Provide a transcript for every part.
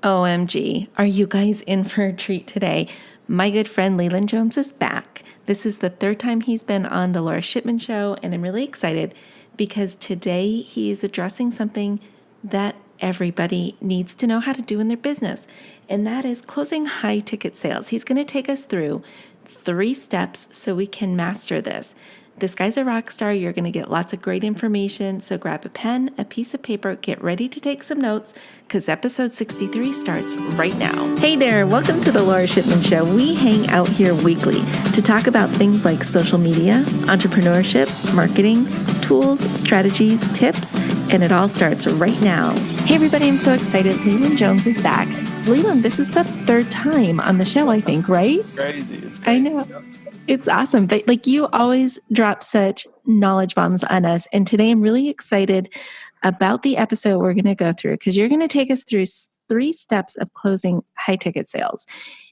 OMG, are you guys in for a treat today? My good friend Leland Jones is back. This is the third time he's been on the Lora Shipman show, and I'm really excited because today he is addressing something that everybody needs to know how to do in their business, and that is closing high ticket sales. He's going to take us through 3 steps so we can master this. This guy's a rock star. You're going to get lots of great information. So grab a pen, a piece of paper, get ready to take some notes because episode 63 starts right now. Hey there, welcome to the Lora Shipman Show. We hang out here weekly to talk about things like social media, entrepreneurship, marketing, tools, strategies, tips, and it all starts right now. Hey everybody, I'm so excited. Leland Jones is back. Leland, this is the 3rd time on the show, I think, right? Crazy. It's crazy. I know. Yep. It's awesome. But like you always drop such knowledge bombs on us. And today I'm really excited about the episode we're going to go through because you're going to take us through 3 steps of closing high ticket sales.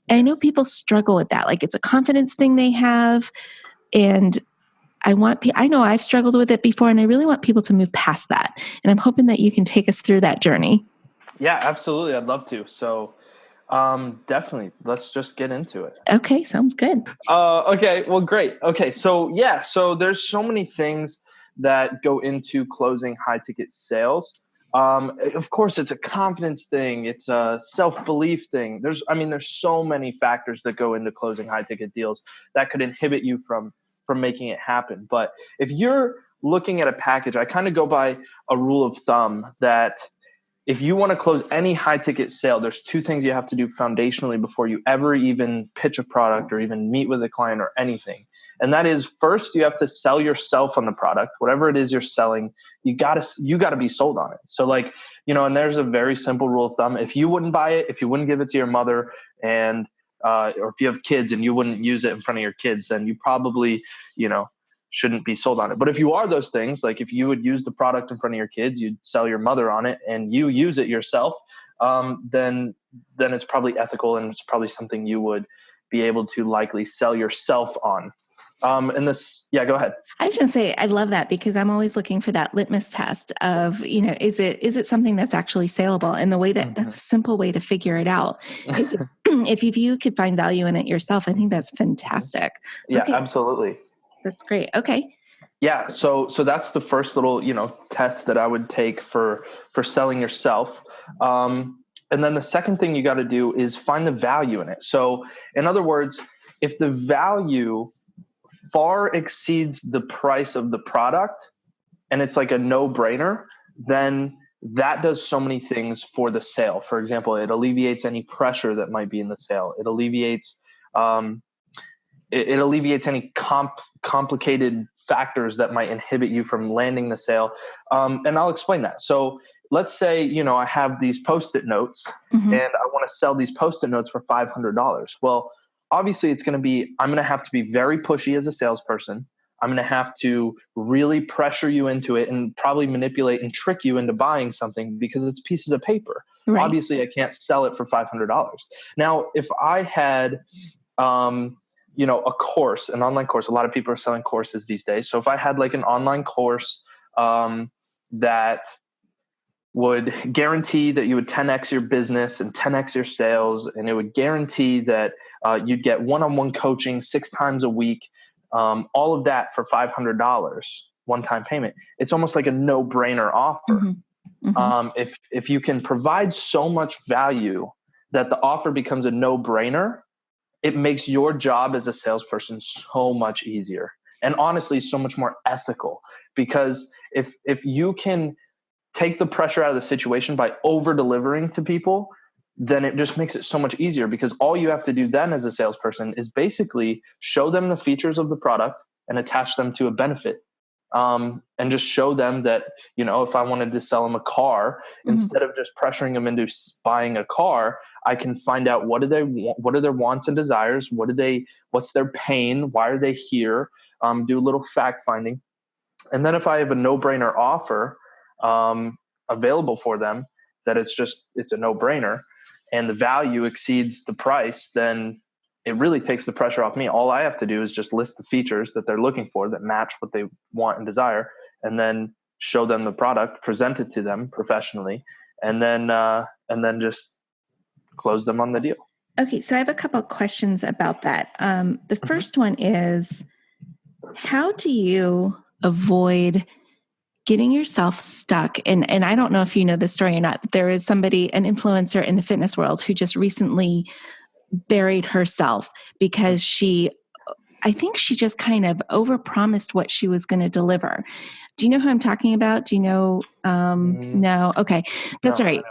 And I know people struggle with that. Like it's a confidence thing they have. And I know I've struggled with it before and I really want people to move past that. And I'm hoping that you can take us through that journey. Yeah, absolutely. I'd love to. So definitely. Let's just get into it. Okay. Sounds good. Okay. Well, great. Okay. So there's so many things that go into closing high ticket sales. Of course, it's a confidence thing. It's a self-belief thing. There's so many factors that go into closing high ticket deals that could inhibit you from making it happen. But if you're looking at a package, I kind of go by a rule of thumb that if you want to close any high ticket sale, there's 2 things you have to do foundationally before you ever even pitch a product or even meet with a client or anything. And that is, first, you have to sell yourself on the product. Whatever it is you're selling, you gotta be sold on it. So and there's a very simple rule of thumb. If you wouldn't buy it, if you wouldn't give it to your mother or if you have kids and you wouldn't use it in front of your kids, then you probably, shouldn't be sold on it. But if you are those things, like if you would use the product in front of your kids, you'd sell your mother on it and you use it yourself, then it's probably ethical and it's probably something you would be able to likely sell yourself on. Go ahead. I was going to say, I love that because I'm always looking for that litmus test of, is it something that's actually saleable? And the way that's a simple way to figure it out is if you could find value in it yourself, I think that's fantastic. Yeah, okay. Absolutely. That's great. Okay. Yeah. So that's the first little, test that I would take for selling yourself. And then the second thing you got to do is find the value in it. So in other words, if the value far exceeds the price of the product and it's like a no-brainer, then that does so many things for the sale. For example, it alleviates any pressure that might be in the sale. It alleviates any complicated factors that might inhibit you from landing the sale. And I'll explain that. So let's say, I have these Post-it notes and I want to sell these Post-it notes for $500. Well, obviously I'm going to have to be very pushy as a salesperson. I'm going to have to really pressure you into it and probably manipulate and trick you into buying something because it's pieces of paper. Right. Obviously, I can't sell it for $500. Now, if I had, a course, an online course, a lot of people are selling courses these days. So if I had like an online course that would guarantee that you would 10x your business and 10x your sales, and it would guarantee that you'd get one-on-one coaching 6 times a week, all of that for $500, one-time payment. It's almost like a no-brainer offer. If you can provide so much value that the offer becomes a no-brainer, it makes your job as a salesperson so much easier and honestly so much more ethical, because if you can take the pressure out of the situation by over delivering to people, then it just makes it so much easier, because all you have to do then as a salesperson is basically show them the features of the product and attach them to a benefit. And just show them that, if I wanted to sell them a car, instead of just pressuring them into buying a car, I can find out what are their wants and desires, what's their pain, why are they here, do a little fact finding. And then if I have a no-brainer offer available for them, that it's a no-brainer and the value exceeds the price, then it really takes the pressure off me. All I have to do is just list the features that they're looking for that match what they want and desire, and then show them the product, present it to them professionally, and then just close them on the deal. Okay, so I have a couple of questions about that. The first one is, how do you avoid getting yourself stuck? And I don't know if you know this story or not, but there is somebody, an influencer in the fitness world, who just recently buried herself because I think she just kind of overpromised what she was going to deliver. Do you know who I'm talking about? Do you know? No. Okay. That's No. all right.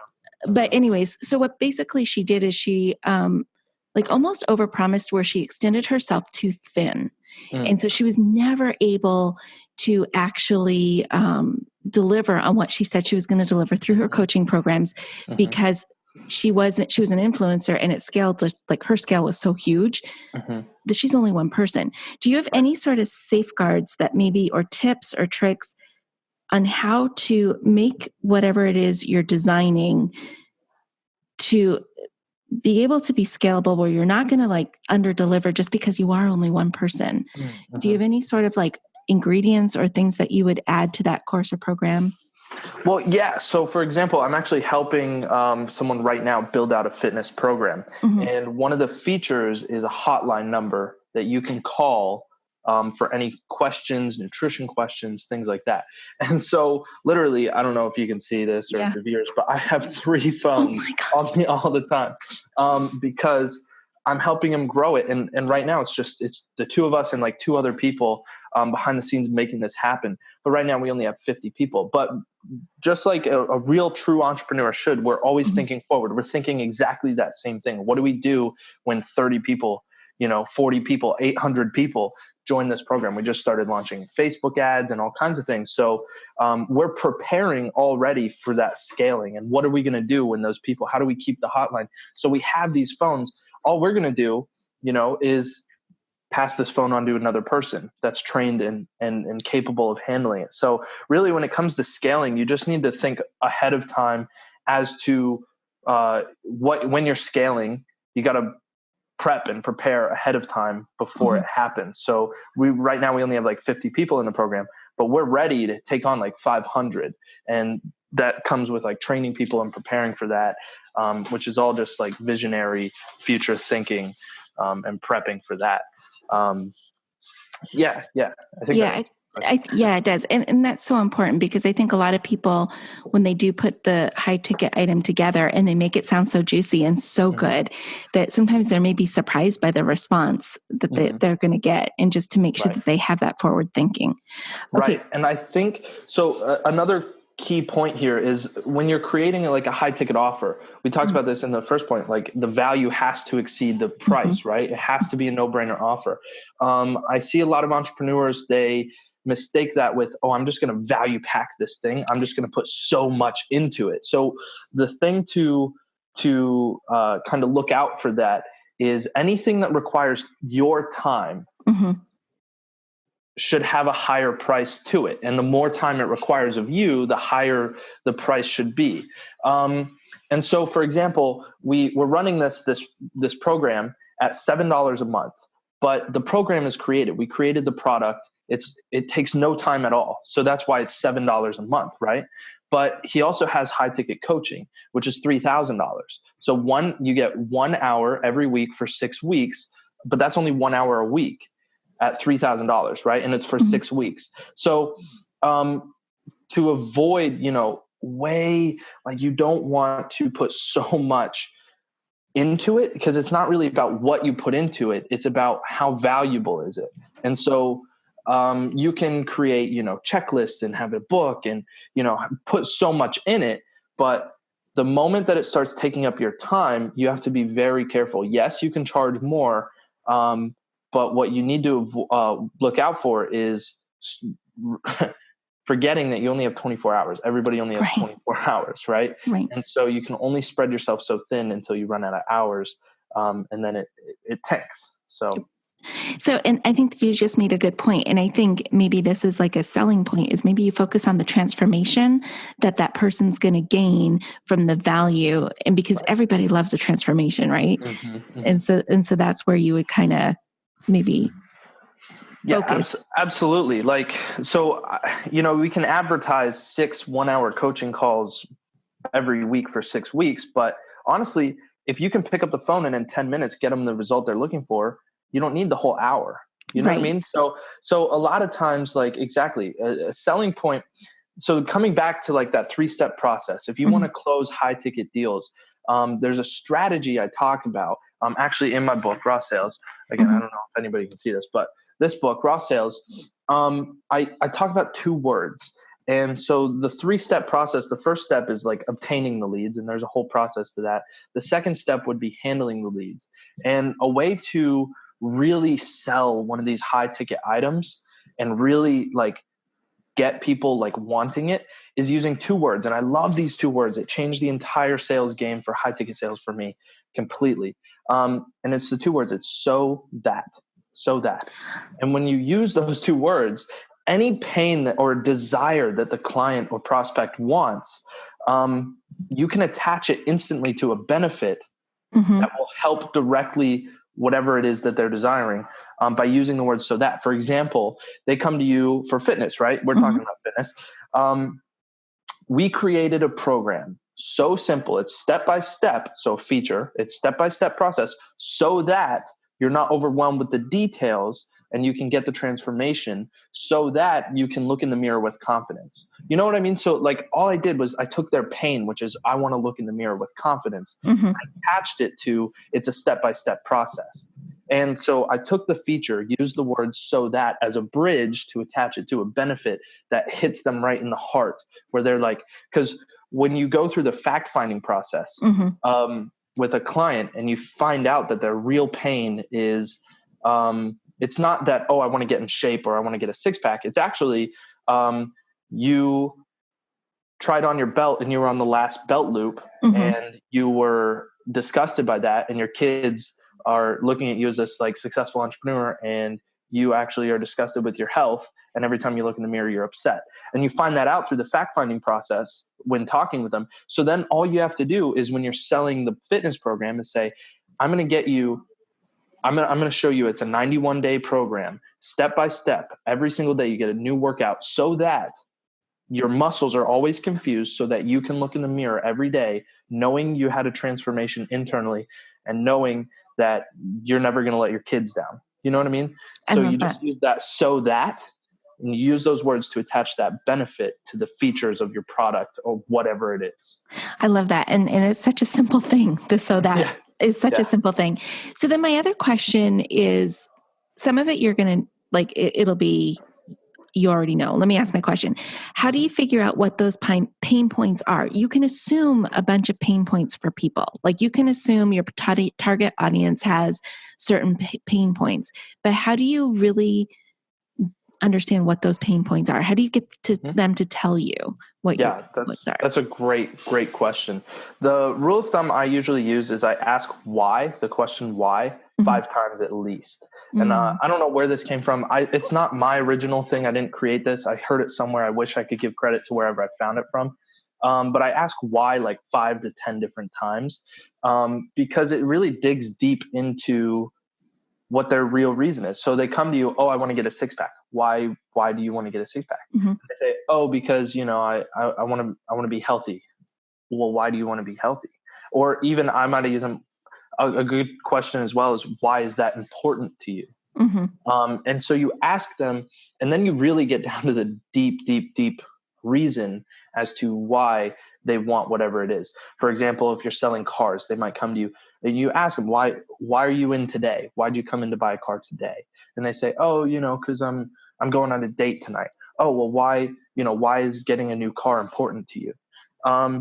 But anyways, so what basically she did is she like almost overpromised, where she extended herself too thin. And so she was never able to actually deliver on what she said she was going to deliver through her coaching programs, because she was an influencer, and it scaled, just like her scale was so huge that she's only one person. Do you have any sort of safeguards that maybe, or tips or tricks on how to make whatever it is you're designing to be able to be scalable, where you're not going to like under deliver just because you are only one person? Do you have any sort of like ingredients or things that you would add to that course or program? Well, yeah. So for example, I'm actually helping someone right now build out a fitness program. And one of the features is a hotline number that you can call for any questions, nutrition questions, things like that. And so literally, I don't know if you can see this or the viewers, but I have 3 phones on me all the time because I'm helping him grow it. And right now it's the 2 of us and like 2 other people behind the scenes making this happen. But right now we only have 50 people. But just like a real true entrepreneur should, we're always thinking forward. We're thinking exactly that same thing. What do we do when 30 people, 40 people, 800 people join this program? We just started launching Facebook ads and all kinds of things. So we're preparing already for that scaling. And what are we going to do when those people, how do we keep the hotline? So we have these phones. All we're going to do, is pass this phone on to another person that's trained and capable of handling it. So really, when it comes to scaling, you just need to think ahead of time as to when you're scaling, you got to prep and prepare ahead of time before it happens. So right now we only have like 50 people in the program, but we're ready to take on like 500. And that comes with like training people and preparing for that, which is all just like visionary future thinking and prepping for that. I think it does. And that's so important, because I think a lot of people, when they do put the high ticket item together and they make it sound so juicy and so good, that sometimes they're maybe surprised by the response that they're going to get, and just to make sure that they have that forward thinking. Okay. Right. And I think, so another key point here is when you're creating like a high ticket offer, we talked about this in the first point, like the value has to exceed the price, right? It has to be a no-brainer offer. I see a lot of entrepreneurs, they mistake that with, I'm just going to value pack this thing. I'm just going to put so much into it. So the thing to kind of look out for that is anything that requires your time should have a higher price to it. And the more time it requires of you, the higher the price should be. And so, for example, we're running this program at $7 a month, but the program is created. We created the product. It takes no time at all. So that's why it's $7 a month, right? But he also has high ticket coaching, which is $3,000. So you get 1 hour every week for 6 weeks, but that's only 1 hour a week at $3,000, right? And it's for 6 weeks. So to avoid, you don't want to put so much into it, because it's not really about what you put into it. It's about how valuable is it. And so you can create, checklists and have a book and, put so much in it. But the moment that it starts taking up your time, you have to be very careful. Yes, you can charge more. But what you need to look out for is forgetting that you only have 24 hours. Everybody only has 24 hours, right? And so you can only spread yourself so thin until you run out of hours, and then it tanks. So, and I think you just made a good point. And I think maybe this is like a selling point, is maybe you focus on the transformation that person's going to gain from the value. And because everybody loves a transformation, right? And so that's where you would kind of maybe focus. Absolutely. Like, so, we can advertise 6 1-hour coaching calls every week for 6 weeks, but honestly, if you can pick up the phone and in 10 minutes get them the result they're looking for, you don't need the whole hour. You know what I mean? So a lot of times, like, exactly, a selling point. So coming back to like that 3-step process, if you want to close high ticket deals, there's a strategy I talk about actually in my book, Raw Sales. Again, I don't know if anybody can see this, but this book, Raw Sales, I talk about 2 words. And so the 3-step process, the first step is like obtaining the leads, and there's a whole process to that. The second step would be handling the leads. And a way to really sell one of these high ticket items and really like get people like wanting it is using 2 words. And I love these 2 words. It changed the entire sales game for high ticket sales for me completely. And it's the 2 words. It's so that. And when you use those 2 words, any pain or desire that the client or prospect wants, you can attach it instantly to a benefit that will help directly whatever it is that they're desiring by using the word so that. For example, they come to you for fitness, right? We're talking about fitness. We created a program so simple. It's step-by-step. So feature, it's step-by-step process so that you're not overwhelmed with the details and you can get the transformation so that you can look in the mirror with confidence. You know what I mean? So like all I did was I took their pain, which is I want to look in the mirror with confidence. I attached it to it's a step-by-step process. And so I took the feature, used the words so that as a bridge to attach it to a benefit that hits them right in the heart where they're like, because when you go through the fact-finding process with a client and you find out that their real pain is it's not that, oh, I want to get in shape or I want to get a 6-pack. It's actually you tried on your belt and you were on the last belt loop and you were disgusted by that. And your kids are looking at you as this like successful entrepreneur and you actually are disgusted with your health. And every time you look in the mirror, you're upset. And you find that out through the fact-finding process when talking with them. So then all you have to do is when you're selling the fitness program is say, I'm going to get you I'm going to show you it's a 91-day program, step by step. Every single day you get a new workout so that your muscles are always confused so that you can look in the mirror every day knowing you had a transformation internally and knowing that you're never going to let your kids down. You know what I mean? So you just use that so that, and you use those words to attach that benefit to the features of your product or whatever it is. I love that. And it's such a simple thing. The so that is such a simple thing. So then my other question is, some of it you're going to like, it'll be, you already know. Let me ask my question. How do you figure out what those pain points are? You can assume a bunch of pain points for people. Like you can assume your target audience has certain pain points, but how do you really understand what those pain points are? How do you get to them to tell you what your points are? That's a great question. The rule of thumb I usually use is I ask why, the question why, 5 times at least. And I don't know where this came from. It's not my original thing. I didn't create this. I heard it somewhere. I wish I could give credit to wherever I found it from. But I ask why like 5 to 10 different times because it really digs deep into what their real reason is. So they come to you, oh, I want to get a 6-pack. Why do you want to get a 6-pack? They say, oh, because, you know, I want to be healthy. Well, why do you want to be healthy? Or even I might use a good question as well is why is that important to you? And so you ask them, and then you really get down to the deep reason as to why they want whatever it is. For example, if you're selling cars, they might come to you and you ask them, why are you in today? Why'd you come in to buy a car today? And they say, oh, you know, cause I'm going on a date tonight. Oh, well, why is getting a new car important to you?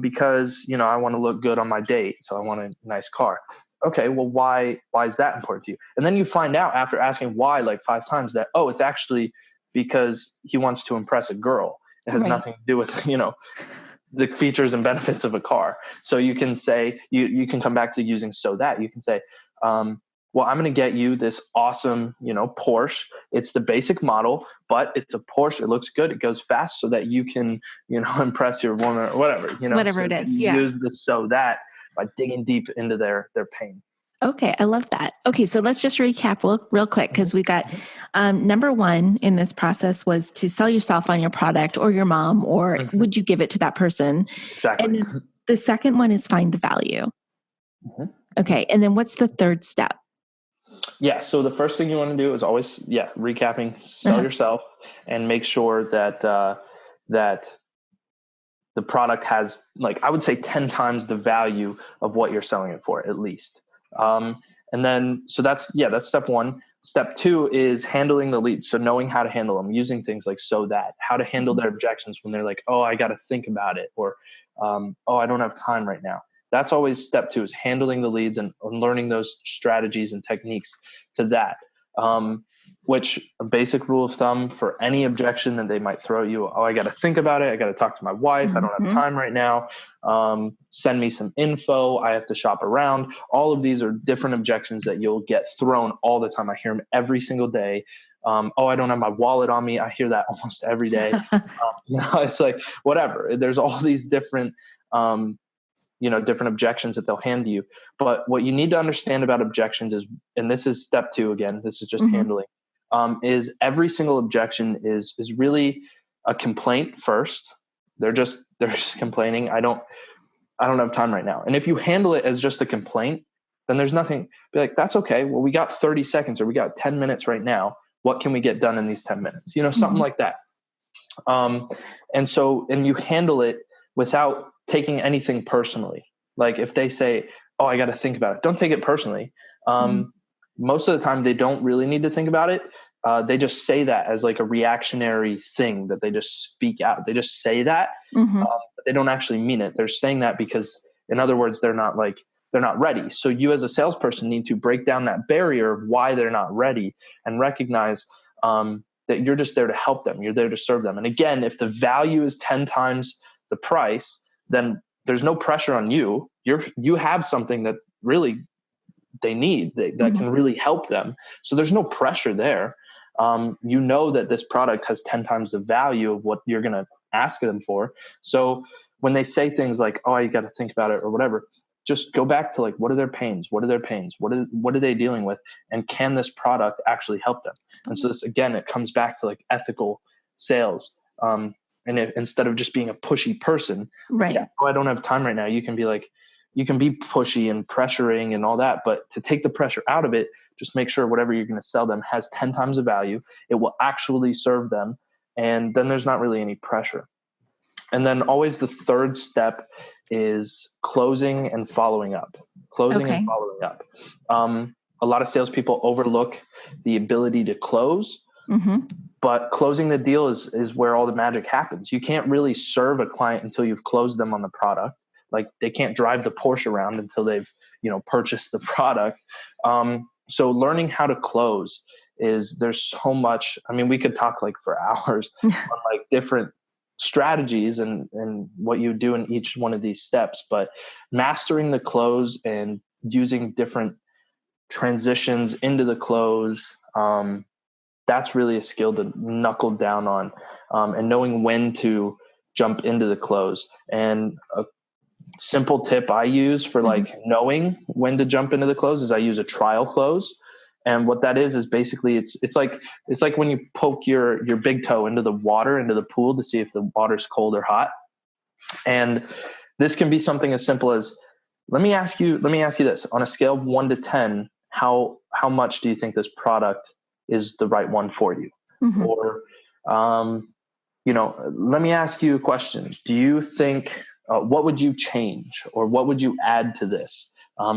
Because, you know, I want to look good on my date. So I want a nice car. Okay. Well, why is that important to you? And then you find out after asking why like 5 times that, oh, it's actually because he wants to impress a girl. It has nothing to do with, you know, the features and benefits of a car. So you can say, you can come back to using so that. You can say, well, I'm going to get you this awesome, you know, Porsche. It's the basic model, but it's a Porsche. It looks good. It goes fast so that you can, you know, impress your woman or whatever, you know. Whatever it is, yeah. Use the so that by digging deep into their pain. Okay, I love that. Okay, so let's just recap real quick because we got number 1 in this process was to sell yourself on your product or your mom, or would you give it to that person? Exactly. And the second one is find the value. Okay. And then what's the third step? Yeah. So the first thing you want to do is always, recapping, sell yourself and make sure that, that the product has, like, I would say 10 times the value of what you're selling it for, at least. And then, so that's step one. Step two is handling the leads. So knowing how to handle them, using things like how to handle their objections when they're like, oh, I got to think about it, or, oh, I don't have time right now. That's always step two, is handling the leads and learning those strategies and techniques to that. Which a basic rule of thumb for any objection that they might throw you, oh, I got to think about it. I got to talk to my wife. I don't have time right now. Send me some info. I have to shop around. All of these are different objections that you'll get thrown all the time. I hear them every single day. Oh, I don't have my wallet on me. I hear that almost every day. It's like, whatever. There's all these different, different objections that they'll hand you. But what you need to understand about objections is, and this is step two again, this is just handling, is every single objection is really a complaint first. They're just complaining. I don't have time right now. And if you handle it as just a complaint, then there's nothing. Be like, that's okay. Well, we got 30 seconds or we got 10 minutes right now. What can we get done in these 10 minutes? Something like that. And you handle it without taking anything personally. Like if they say, oh, I got to think about it, don't take it personally. Most of the time they don't really need to think about it. They just say that as like a reactionary thing that they just speak out. They just say that, but they don't actually mean it. They're saying that because, in other words, they're not ready. So you as a salesperson need to break down that barrier of why they're not ready and recognize that you're just there to help them. You're there to serve them. And again, if the value is 10 times the price, then there's no pressure on you. You have something that really they need that can really help them. So there's no pressure there. That this product has 10 times the value of what you're going to ask them for. So when they say things like, oh, you got to think about it or whatever, just go back to like, what are their pains? What are their pains? What are they dealing with? And can this product actually help them? And so this, again, it comes back to like ethical sales. Instead of just being a pushy person, right? Like, I don't have time right now. You can be like, you can be pushy and pressuring and all that, but to take the pressure out of it, just make sure whatever you're going to sell them has 10 times the value. It will actually serve them. And then there's not really any pressure. And then always the third step is closing and following up. And following up. A lot of salespeople overlook the ability to close, but closing the deal is where all the magic happens. You can't really serve a client until you've closed them on the product. Like they can't drive the Porsche around until they've, purchased the product. So learning how to close there's so much. I mean, we could talk like for hours on like different strategies and what you do in each one of these steps, but mastering the close and using different transitions into the close, that's really a skill to knuckle down on, and knowing when to jump into the close. And a simple tip I use for like knowing when to jump into the close is I use a trial close. And what that is basically it's like when you poke your big toe into the water, into the pool to see if the water's cold or hot. And this can be something as simple as, let me ask you this, on a scale of 1 to 10, how much do you think this product is the right one for you? Or, let me ask you a question. Do you think, what would you change or what would you add to this?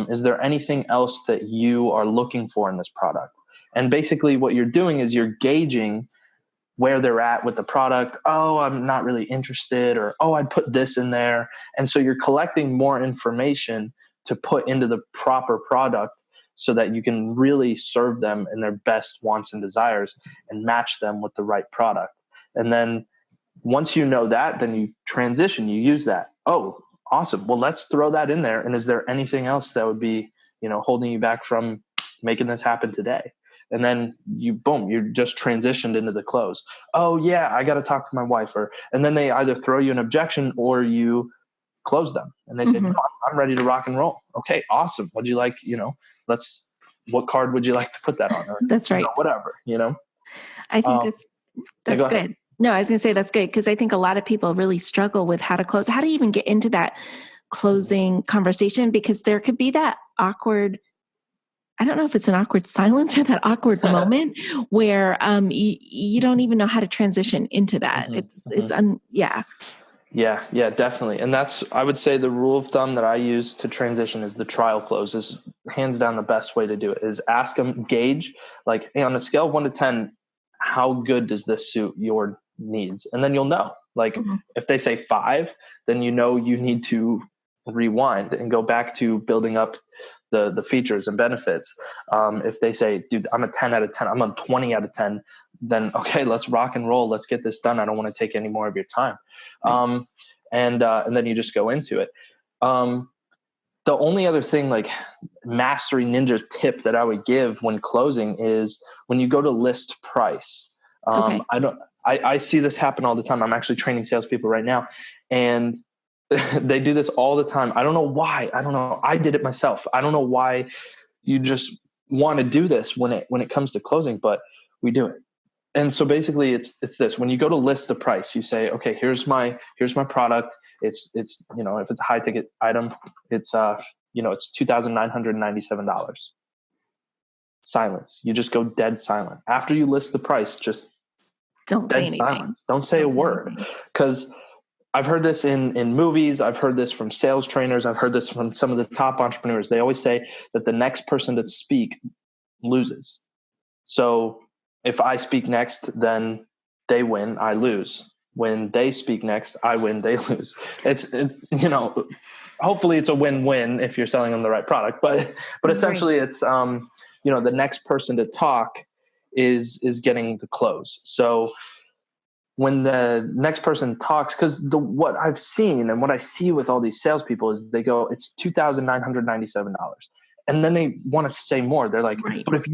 Is there anything else that you are looking for in this product? And basically what you're doing is you're gauging where they're at with the product. Oh, I'm not really interested, or, oh, I'd put this in there. And so you're collecting more information to put into the proper product so that you can really serve them in their best wants and desires and match them with the right product. And then once you know that, then you transition, you use that. Oh, awesome. Well, let's throw that in there. And is there anything else that would be, holding you back from making this happen today? And then you're just transitioned into the close. Oh yeah, I got to talk to my wife. And then they either throw you an objection or you close them. And they say, no, I'm ready to rock and roll. Okay, awesome. Would you like, what card would you like to put that on? Or, that's right. Whatever, I think that's good. Ahead. No, I was going to say that's good because I think a lot of people really struggle with how to close, how to even get into that closing conversation, because there could be that awkward, I don't know if it's an awkward silence or that awkward moment where you don't even know how to transition into that. Yeah. Yeah, definitely. And that's, I would say, the rule of thumb that I use to transition is the trial close is hands down the best way to do it. Is ask them, gauge, like, hey, on a scale of 1 to 10, how good does this suit your needs? And then you'll know. Like, if they say 5, then you know you need to rewind and go back to building up the features and benefits. If they say, dude, I'm a 10 out of 10, I'm a 20 out of 10, then okay, let's rock and roll. Let's get this done. I don't want to take any more of your time. And then you just go into it. The only other thing, like mastery ninja tip that I would give when closing is when you go to list price. I see this happen all the time. I'm actually training salespeople right now, and they do this all the time. I don't know why. I don't know. I did it myself. I don't know why you just want to do this when it comes to closing, but we do it. And so basically it's this: when you go to list the price, you say, okay, here's my product. It's, if it's a high ticket item, it's $2,997. Silence. You just go dead silent. After you list the price, just don't say anything. Silence. Don't say a word. Because I've heard this in movies. I've heard this from sales trainers. I've heard this from some of the top entrepreneurs. They always say that the next person to speak loses. So if I speak next, then they win, I lose. When they speak next, I win, they lose. It's hopefully it's a win-win if you're selling them the right product. But essentially it's, the next person to talk is getting the close. So when the next person talks, because what I've seen and what I see with all these salespeople is they go, it's $2,997. And then they want to say more. They're like, right. But if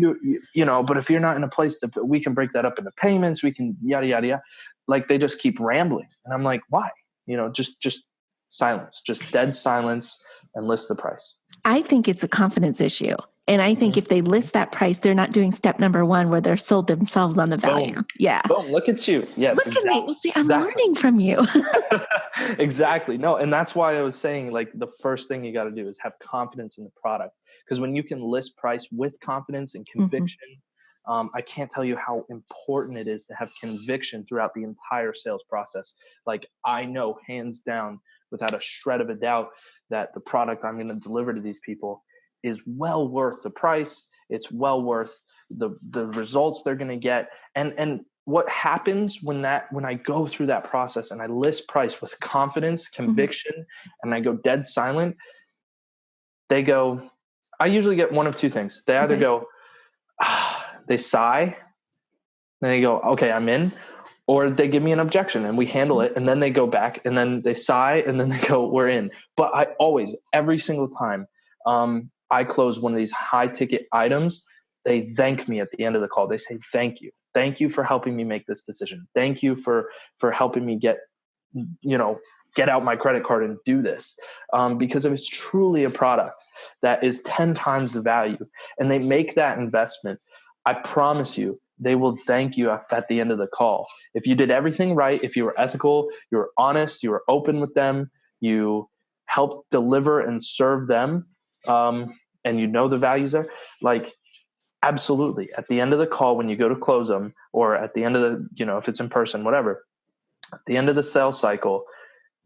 but if you're not in a place we can break that up into payments, we can yada, yada, yada. Like they just keep rambling. And I'm like, why? Just silence, just dead silence, and list the price. I think it's a confidence issue. And I think if they list that price, they're not doing step number 1 where they're sold themselves on the value. Boom. Yeah. Boom. Look at you. Yes. Look at me. Well, see, I'm learning from you. Exactly. No. And that's why I was saying, like, the first thing you got to do is have confidence in the product. Because when you can list price with confidence and conviction, I can't tell you how important it is to have conviction throughout the entire sales process. Like, I know hands down, without a shred of a doubt, that the product I'm going to deliver to these people is well worth the price. It's well worth the results they're going to get. And what happens when I go through that process and I list price with confidence, conviction, and I go dead silent, they go, I usually get one of two things. They either go, they sigh, and they go, okay, I'm in, or they give me an objection and we handle it. And then they go back and then they sigh and then they go, we're in. But I always, every single time, I close one of these high ticket items, they thank me at the end of the call. They say, thank you. Thank you for helping me make this decision. Thank you for helping me get out my credit card and do this. Because if it's truly a product that is 10 times the value and they make that investment, I promise you, they will thank you at the end of the call. If you did everything right, if you were ethical, you were honest, you were open with them, you helped deliver and serve them, and the values there, like, absolutely. At the end of the call, when you go to close them, or at the end of the, if it's in person, whatever, at the end of the sales cycle,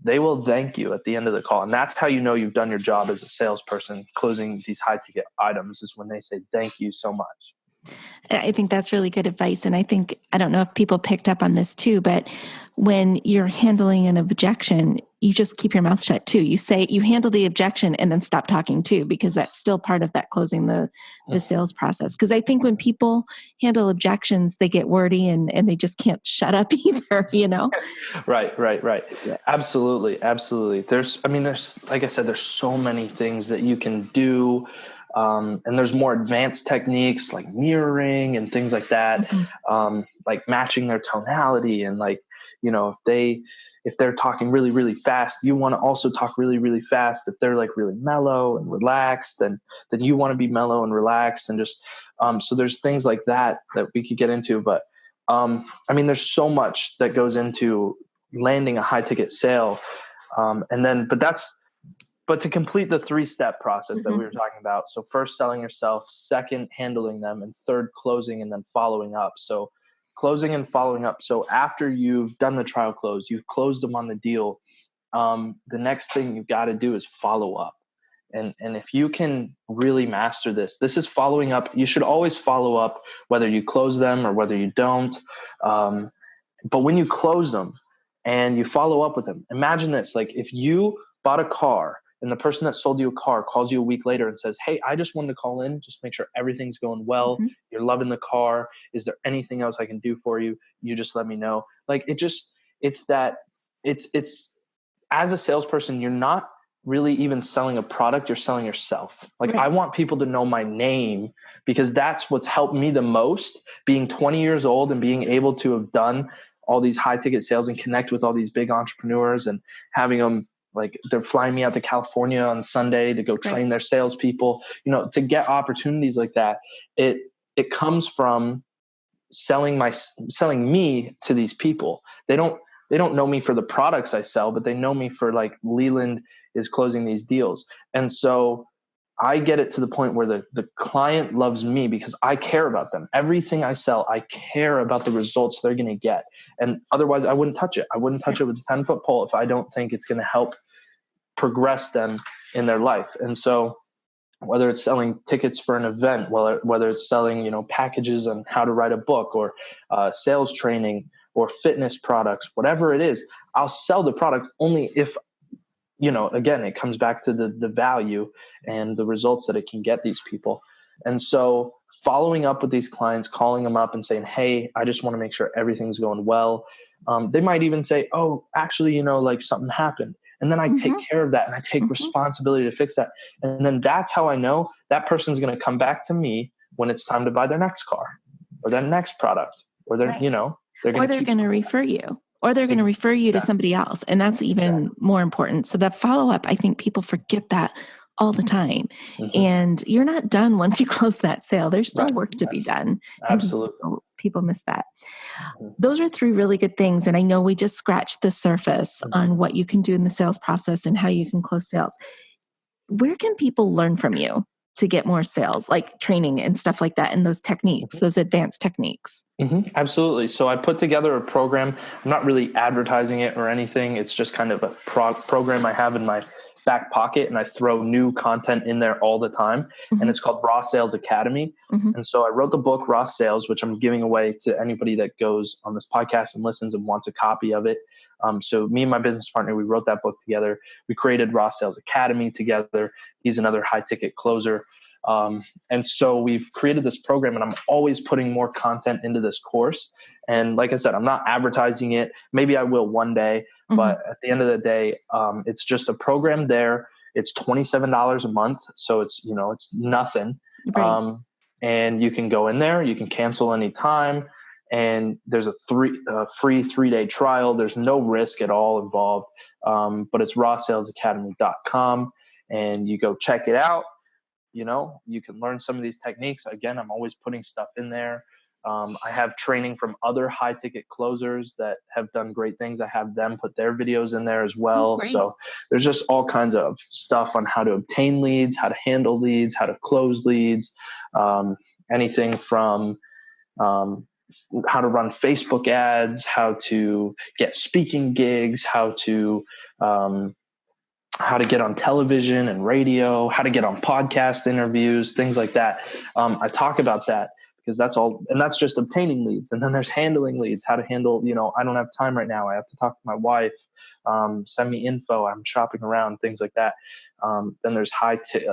they will thank you at the end of the call. And that's how you know you've done your job as a salesperson closing these high ticket items, is when they say, thank you so much. I think that's really good advice. And I don't know if people picked up on this too, but when you're handling an objection, you just keep your mouth shut too. You handle the objection and then stop talking too, because that's still part of that closing the sales process. Because I think when people handle objections, they get wordy and they just can't shut up either, Right. Yeah. Absolutely. There's, like I said, there's so many things that you can do. And there's more advanced techniques like mirroring and things like that, like matching their tonality. And like, if they're talking really, really fast, you want to also talk really, really fast. If they're like really mellow and relaxed, then you want to be mellow and relaxed. And just, so there's things like that we could get into. But, there's so much that goes into landing a high ticket sale. But But to complete the 3-step process that Mm-hmm. we were talking about, so first selling yourself, second handling them, and third closing and then following up. So closing and following up. So after you've done the trial close, you've closed them on the deal, the next thing you've got to do is follow up. And if you can really master this is following up. You should always follow up, whether you close them or whether you don't. But when you close them and you follow up with them, imagine this: like if you bought a car and the person that sold you a car calls you a week later and says, "Hey, I just wanted to call in, just make sure everything's going well. Mm-hmm. You're loving the car. Is there anything else I can do for you? You just let me know." Like it's as a salesperson, you're not really even selling a product, you're selling yourself. Like Right. I want people to know my name because that's what's helped me the most, being 20 years old and being able to have done all these high ticket sales and connect with all these big entrepreneurs and having them, like they're flying me out to California on Sunday to go train their salespeople, to get opportunities like that. It comes from selling me to these people. They don't know me for the products I sell, but they know me for, like, Leland is closing these deals. And so I get it to the point where the client loves me because I care about them. Everything I sell, I care about the results they're going to get. And otherwise I wouldn't touch it. I wouldn't touch it with a 10-foot pole if I don't think it's going to help progress them in their life. And so whether it's selling tickets for an event, whether it's selling, packages on how to write a book, or sales training, or fitness products, whatever it is, I'll sell the product only if, again, it comes back to the value and the results that it can get these people. And so following up with these clients, calling them up and saying, "Hey, I just want to make sure everything's going well." They might even say, "Oh, actually, like something happened." And then I take care of that and I take responsibility to fix that. And then that's how I know that person's going to come back to me when it's time to buy their next car or their next product, or they're going to refer you, or they're going to refer you to somebody else. And that's even more important. So that follow-up, I think people forget that all the time. Mm-hmm. And you're not done once you close that sale. There's still work to be done. Absolutely. People miss that. Those are 3 really good things. And I know we just scratched the surface on what you can do in the sales process and how you can close sales. Where can people learn from you to get more sales, like training and stuff like that, and those techniques, those advanced techniques? Absolutely. So I put together a program. I'm not really advertising it or anything. It's just kind of a program I have in my back pocket, and I throw new content in there all the time. And it's called Raw Sales Academy. And so I wrote the book Raw Sales, which I'm giving away to anybody that goes on this podcast and listens and wants a copy of it. So me and my business partner, we wrote that book together. We created Raw Sales Academy together. He's another high ticket closer. And so we've created this program, and I'm always putting more content into this course. And like I said, I'm not advertising it. Maybe I will one day, but at the end of the day, it's just a program there. It's $27 a month. So it's, it's nothing. Right. And you can go in there, you can cancel anytime. And there's a free 3-day trial. There's no risk at all involved. But it's rawsalesacademy.com, and you go check it out. You can learn some of these techniques. Again, I'm always putting stuff in there. I have training from other high ticket closers that have done great things. I have them put their videos in there as well. So there's just all kinds of stuff on how to obtain leads, how to handle leads, how to close leads, anything from how to run Facebook ads, how to get speaking gigs, how to get on television and radio, how to get on podcast interviews, things like that. I talk about that because that's all, and that's just obtaining leads. And then there's handling leads, how to handle, I don't have time right now. I have to talk to my wife. Send me info. I'm shopping around, things like that. Then there's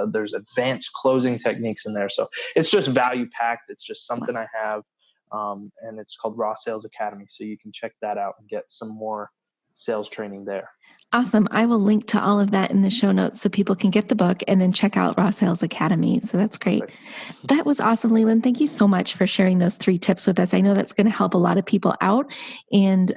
there's advanced closing techniques in there. So it's just value packed. It's just something I have. And it's called Raw Sales Academy. So you can check that out and get some more sales training there. Awesome. I will link to all of that in the show notes so people can get the book and then check out Raw Sales Academy. So that's great. That was awesome, Leland. Thank you so much for sharing those 3 tips with us. I know that's going to help a lot of people out. And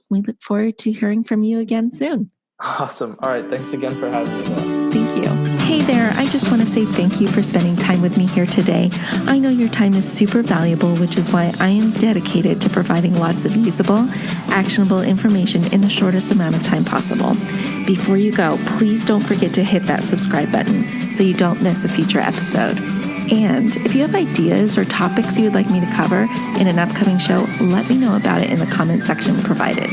we look forward to hearing from you again soon. Awesome. All right. Thanks again for having me. Thank you. Hey there, I just want to say thank you for spending time with me here today. I know your time is super valuable, which is why I am dedicated to providing lots of usable, actionable information in the shortest amount of time possible. Before you go, please don't forget to hit that subscribe button so you don't miss a future episode. And if you have ideas or topics you would like me to cover in an upcoming show, let me know about it in the comment section provided.